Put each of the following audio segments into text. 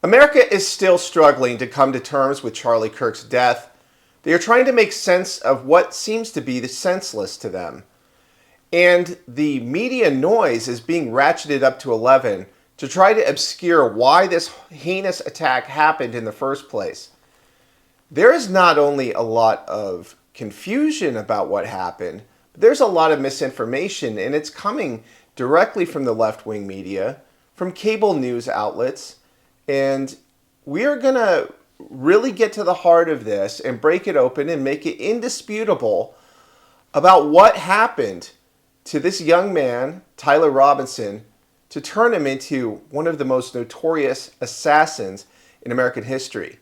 America is still struggling to come to terms with Charlie Kirk's death. They are trying to make sense of what seems to be the senseless to them. And the media noise is being ratcheted up to 11 to try to obscure why this heinous attack happened in the first place. There is not only a lot of confusion about what happened, but there's a lot of misinformation, and it's coming directly from the left-wing media, from cable news outlets, and we are going to really get to the heart of this and break it open and make it indisputable about what happened to this young man, Tyler Robinson, to turn him into one of the most notorious assassins in American history.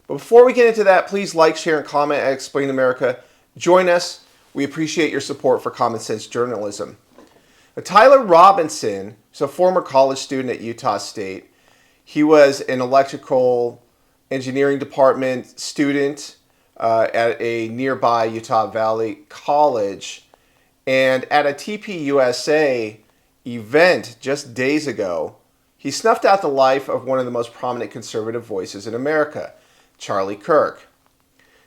But before we get into that, please like, share, and comment at Explain America. Join us. We appreciate your support for common sense journalism. Now, Tyler Robinson is a former college student at Utah State. He was an electrical engineering department student at a nearby Utah Valley college. And at a TPUSA event just days ago, he snuffed out the life of one of the most prominent conservative voices in America, Charlie Kirk.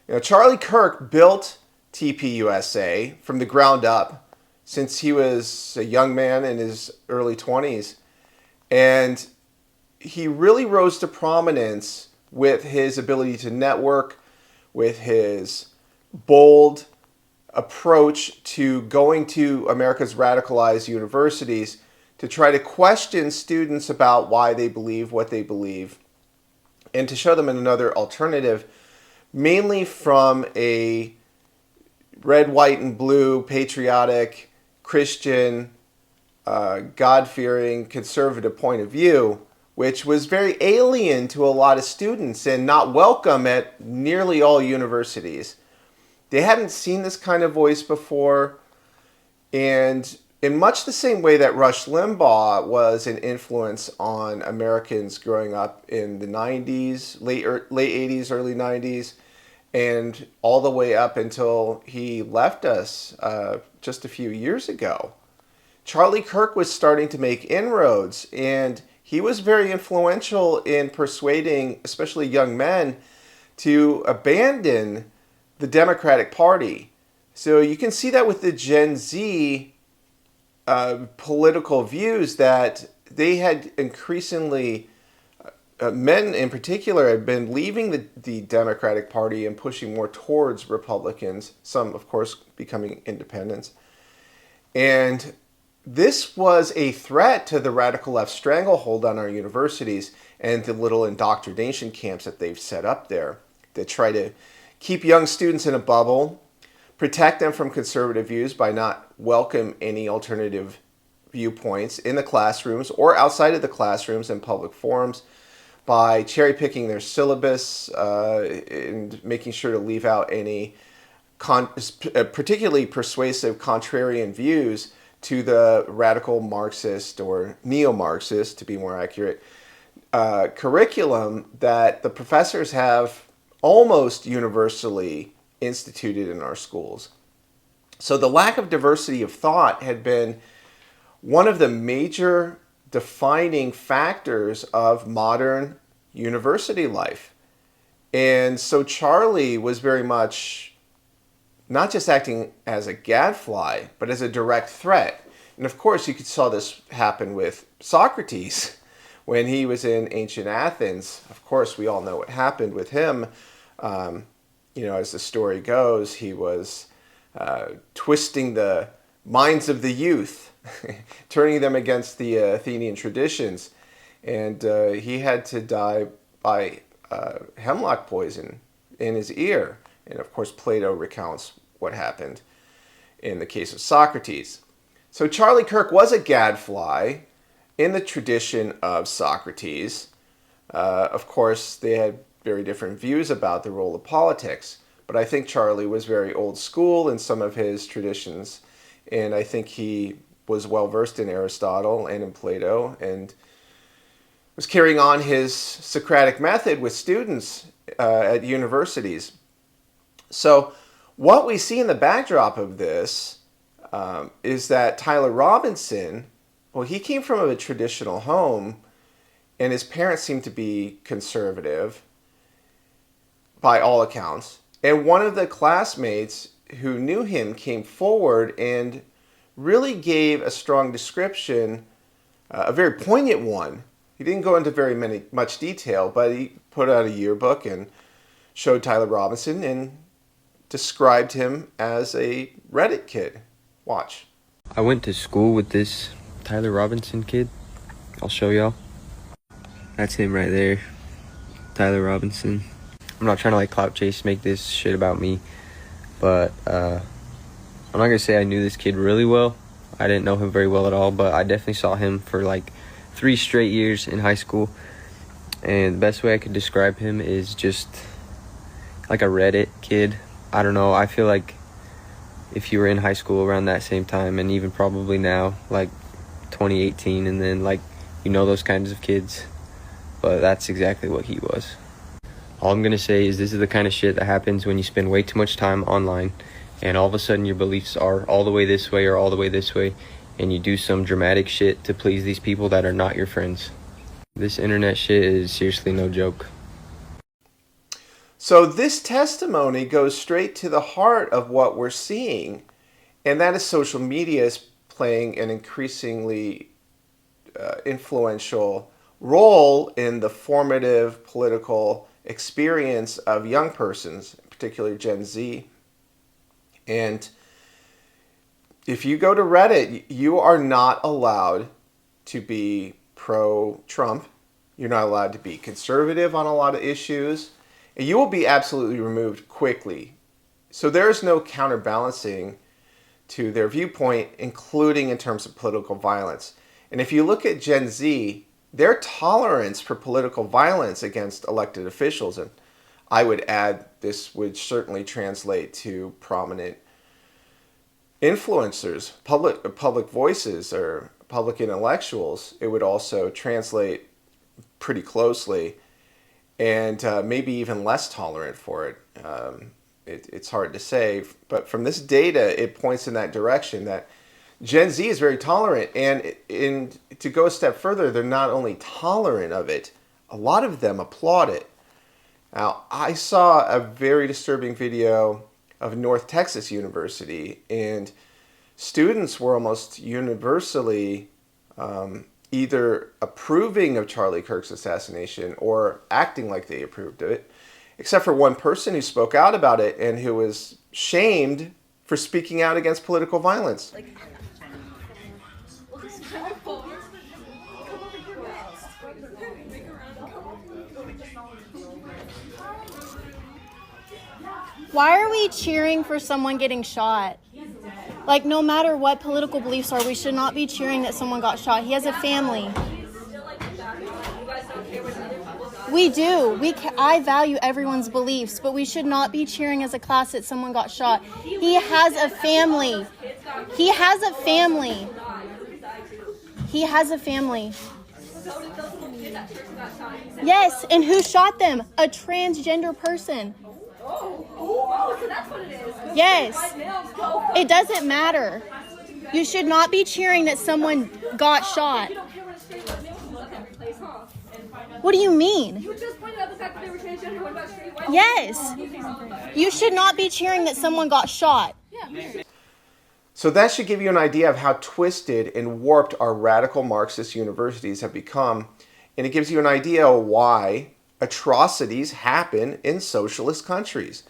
You know, Charlie Kirk built TPUSA from the ground up since he was a young man in his early 20s. And he really rose to prominence with his ability to network, with his bold approach to going to America's radicalized universities to try to question students about why they believe what they believe and to show them another alternative, mainly from a red, white, and blue, patriotic, Christian, God-fearing, conservative point of view, which was very alien to a lot of students and not welcome at nearly all universities. They hadn't seen this kind of voice before, and in much the same way that Rush Limbaugh was an influence on Americans growing up in the 90s, late 80s, early 90s, and all the way up until he left us just a few years ago. Charlie Kirk was starting to make inroads, and he was very influential in persuading, especially young men, to abandon the Democratic Party. So you can see that with the Gen Z political views that they had increasingly, men in particular, had been leaving the Democratic Party and pushing more towards Republicans, some, of course, becoming independents. And this was a threat to the radical left stranglehold on our universities and the little indoctrination camps that they've set up there that try to keep young students in a bubble, protect them from conservative views by not welcome any alternative viewpoints in the classrooms or outside of the classrooms and public forums, by cherry-picking their syllabus and making sure to leave out any particularly persuasive contrarian views to the radical Marxist or neo-Marxist, to be more accurate, curriculum that the professors have almost universally instituted in our schools. So the lack of diversity of thought had been one of the major defining factors of modern university life. And so Charlie was very much not just acting as a gadfly, but as a direct threat. And of course, you saw this happen with Socrates when he was in ancient Athens. Of course, we all know what happened with him. As the story goes, he was twisting the minds of the youth, turning them against the Athenian traditions. And he had to die by hemlock poison in his ear. And of course, Plato recounts what happened in the case of Socrates. So Charlie Kirk was a gadfly in the tradition of Socrates. Of course, they had very different views about the role of politics. But I think Charlie was very old school in some of his traditions. And I think he was well versed in Aristotle and in Plato and was carrying on his Socratic method with students at universities. So what we see in the backdrop of this is that Tyler Robinson, well, he came from a traditional home, and his parents seem to be conservative by all accounts. And one of the classmates who knew him came forward and really gave a strong description, a very poignant one. He didn't go into much detail, but he put out a yearbook and showed Tyler Robinson and described him as a Reddit kid. Watch. I went to school with this Tyler Robinson kid. I'll show y'all. That's him right there, Tyler Robinson. I'm not trying to clout chase, make this shit about me, but I'm not gonna say I knew this kid really well. I didn't know him very well at all, but I definitely saw him for 3 straight years in high school. And the best way I could describe him is just like a Reddit kid. I don't know, I feel like if you were in high school around that same time, and even probably now, 2018, and then those kinds of kids, but that's exactly what he was. All I'm gonna say is this is the kind of shit that happens when you spend way too much time online, and all of a sudden your beliefs are all the way this way or all the way this way, and you do some dramatic shit to please these people that are not your friends. This internet shit is seriously no joke. So this testimony goes straight to the heart of what we're seeing, and that is social media is playing an increasingly influential role in the formative political experience of young persons, particularly Gen Z. And if you go to Reddit, you are not allowed to be pro-Trump. You're not allowed to be conservative on a lot of issues. And you will be absolutely removed quickly. So there is no counterbalancing to their viewpoint, including in terms of political violence. And if you look at Gen Z, their tolerance for political violence against elected officials, and I would add this would certainly translate to prominent influencers, public voices, or public intellectuals, it would also translate pretty closely, and maybe even less tolerant for it. It's hard to say, but from this data, it points in that direction that Gen Z is very tolerant, and to go a step further, they're not only tolerant of it, a lot of them applaud it. Now, I saw a very disturbing video of North Texas University, and students were almost universally either approving of Charlie Kirk's assassination or acting like they approved of it, except for one person who spoke out about it and who was shamed for speaking out against political violence. Why are we cheering for someone getting shot? No matter what political beliefs are, we should not be cheering that someone got shot. He has a family. We do. I value everyone's beliefs, but we should not be cheering as a class that someone got shot. He has a family. He has a family. He has a family. Yes, and who shot them? A transgender person. Oh, so that's what it is. Yes. It doesn't matter. You should not be cheering that someone got shot. What do you mean? You just pointed out the fact that they were transgender. What about straight white? Yes. You should not be cheering that someone got shot. So that should give you an idea of how twisted and warped our radical Marxist universities have become. And it gives you an idea of why atrocities happen in socialist countries.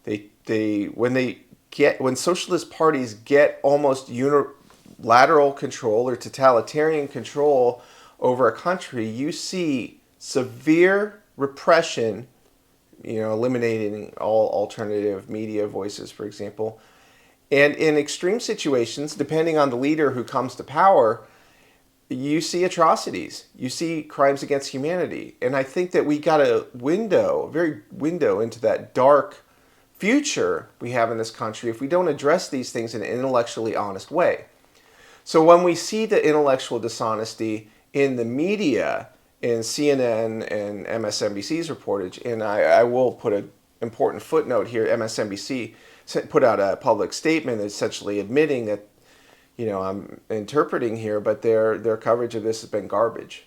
When socialist parties get almost unilateral control or totalitarian control over a country, you see severe repression, eliminating all alternative media voices, for example. And in extreme situations, depending on the leader who comes to power, you see atrocities. You see crimes against humanity. And I think that we got a very window into that dark future we have in this country if we don't address these things in an intellectually honest way. So when we see the intellectual dishonesty in the media, in CNN and MSNBC's reportage, and I will put an important footnote here, MSNBC put out a public statement essentially admitting that, I'm interpreting here, but their coverage of this has been garbage.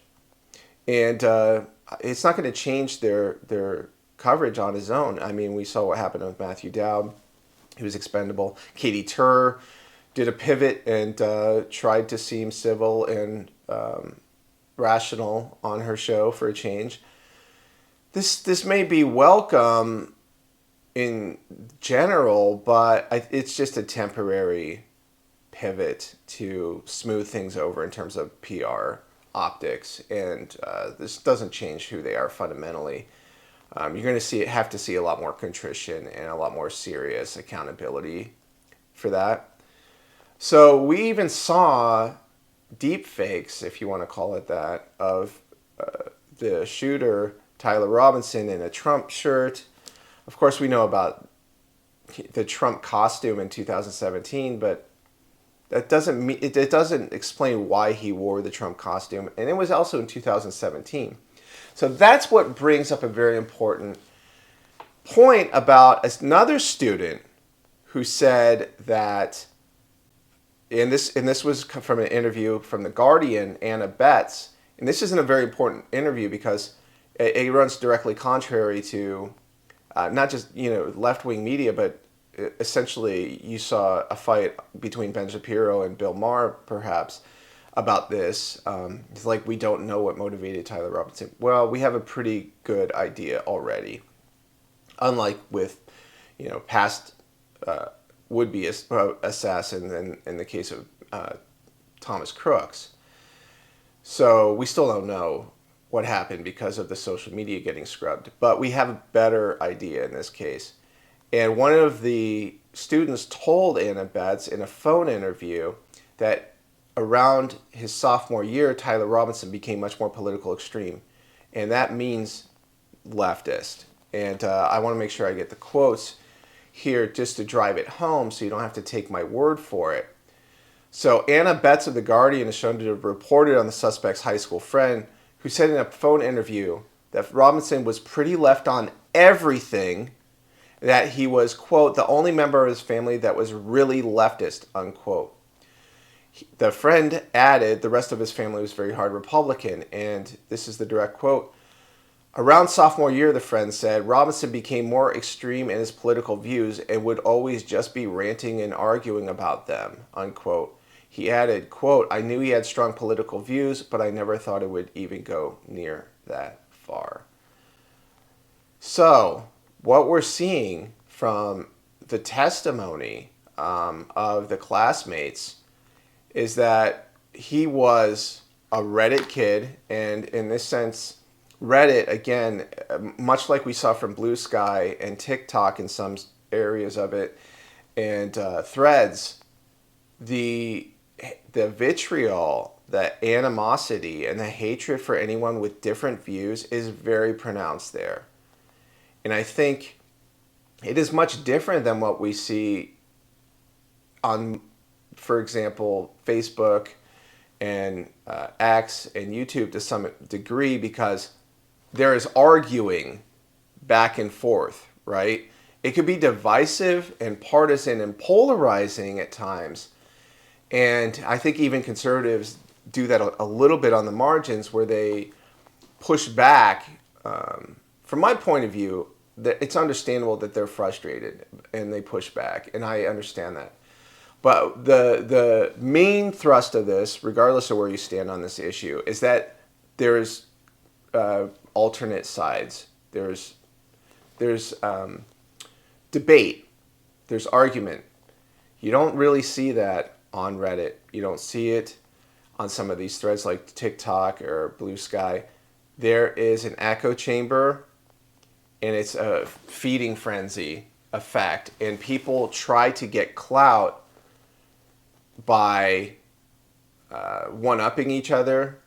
and it's not going to change their coverage on his own. I mean, we saw what happened with Matthew Dowd. He was expendable. Katie Tur did a pivot and tried to seem civil and rational on her show for a change. This may be welcome in general, but it's just a temporary pivot to smooth things over in terms of PR optics, and this doesn't change who they are fundamentally. You're going to have to see a lot more contrition and a lot more serious accountability for that. So we even saw deep fakes, if you want to call it that, of the shooter Tyler Robinson in a Trump shirt. Of course, we know about the Trump costume in 2017, but that doesn't it doesn't explain why he wore the Trump costume, and it was also in 2017. So that's what brings up a very important point about another student who said that, and this was from an interview from The Guardian, Anna Betts, and this isn't a very important interview because it runs directly contrary to not just left-wing media, but essentially you saw a fight between Ben Shapiro and Bill Maher, perhaps, about this. It's like, we don't know what motivated Tyler Robinson. Well, we have a pretty good idea already. Unlike with, past would-be assassins in the case of Thomas Crooks. So we still don't know what happened because of the social media getting scrubbed. But we have a better idea in this case. And one of the students told Anna Betts in a phone interview that around his sophomore year, Tyler Robinson became much more political extreme. And that means leftist. And I want to make sure I get the quotes here just to drive it home so you don't have to take my word for it. So Anna Betts of The Guardian is shown to have reported on the suspect's high school friend, who said in a phone interview that Robinson was pretty left on everything, that he was, quote, the only member of his family that was really leftist, unquote. The friend added the rest of his family was very hard Republican, and this is the direct quote. Around sophomore year, the friend said, Robinson became more extreme in his political views and would always just be ranting and arguing about them, unquote. He added, quote, I knew he had strong political views, but I never thought it would even go near that far. So, what we're seeing from the testimony of the classmates is that he was a Reddit kid, and in this sense, Reddit, again, much like we saw from Blue Sky and TikTok in some areas of it, and Threads, the vitriol, the animosity, and the hatred for anyone with different views is very pronounced there. And I think it is much different than what we see on, for example, Facebook and X and YouTube to some degree, because there is arguing back and forth, right? It could be divisive and partisan and polarizing at times. And I think even conservatives do that a little bit on the margins, where they push back. From my point of view, it's understandable that they're frustrated and they push back, and I understand that. But the main thrust of this, regardless of where you stand on this issue, is that there's alternate sides. There's debate. There's argument. You don't really see that on Reddit. You don't see it on some of these threads like TikTok or Blue Sky. There is an echo chamber, and it's a feeding frenzy effect, and people try to get clout by one-upping each other,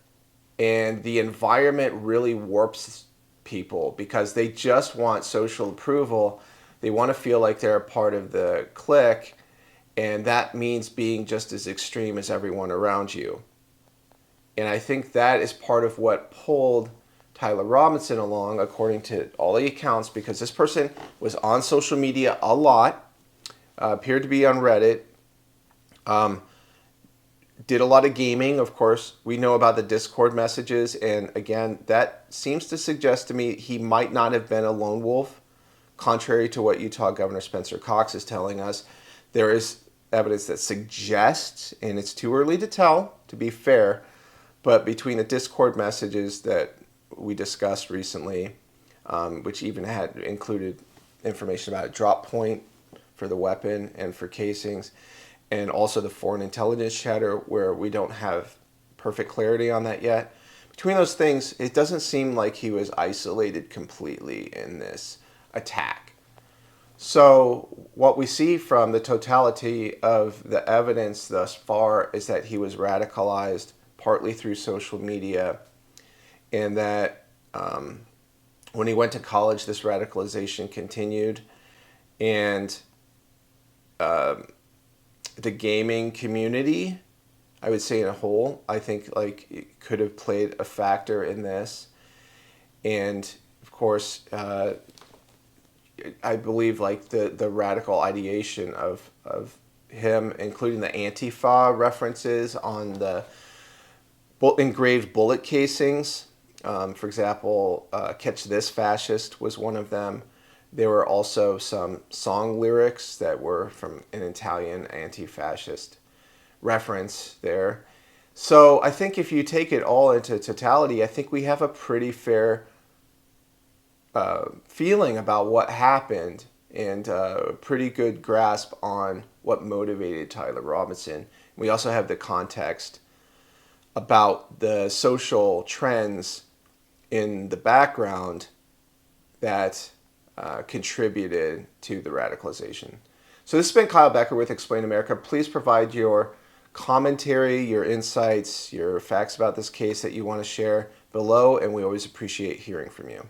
and the environment really warps people because they just want social approval. They want to feel like they're a part of the clique, and that means being just as extreme as everyone around you. And I think that is part of what pulled Tyler Robinson along, according to all the accounts, because this person was on social media a lot, appeared to be on Reddit, did a lot of gaming, of course. We know about the Discord messages, and again, that seems to suggest to me he might not have been a lone wolf, contrary to what Utah Governor Spencer Cox is telling us. There is evidence that suggests, and it's too early to tell, to be fair, but between the Discord messages that we discussed recently, which even had included information about a drop point for the weapon and for casings, and also the foreign intelligence chatter where we don't have perfect clarity on that yet. Between those things, it doesn't seem like he was isolated completely in this attack. So what we see from the totality of the evidence thus far is that he was radicalized partly through social media, and that when he went to college, this radicalization continued, and the gaming community, I would say in a whole, I think like it could have played a factor in this. And of course, I believe like the radical ideation of him, including the Antifa references on the engraved bullet casings. For example, Catch This Fascist was one of them. There were also some song lyrics that were from an Italian anti-fascist reference there. So I think if you take it all into totality, I think we have a pretty fair feeling about what happened and a pretty good grasp on what motivated Tyler Robinson. We also have the context about the social trends in the background that contributed to the radicalization. So this has been Kyle Becker with Explain America. Please provide your commentary, your insights, your facts about this case that you want to share below, and we always appreciate hearing from you.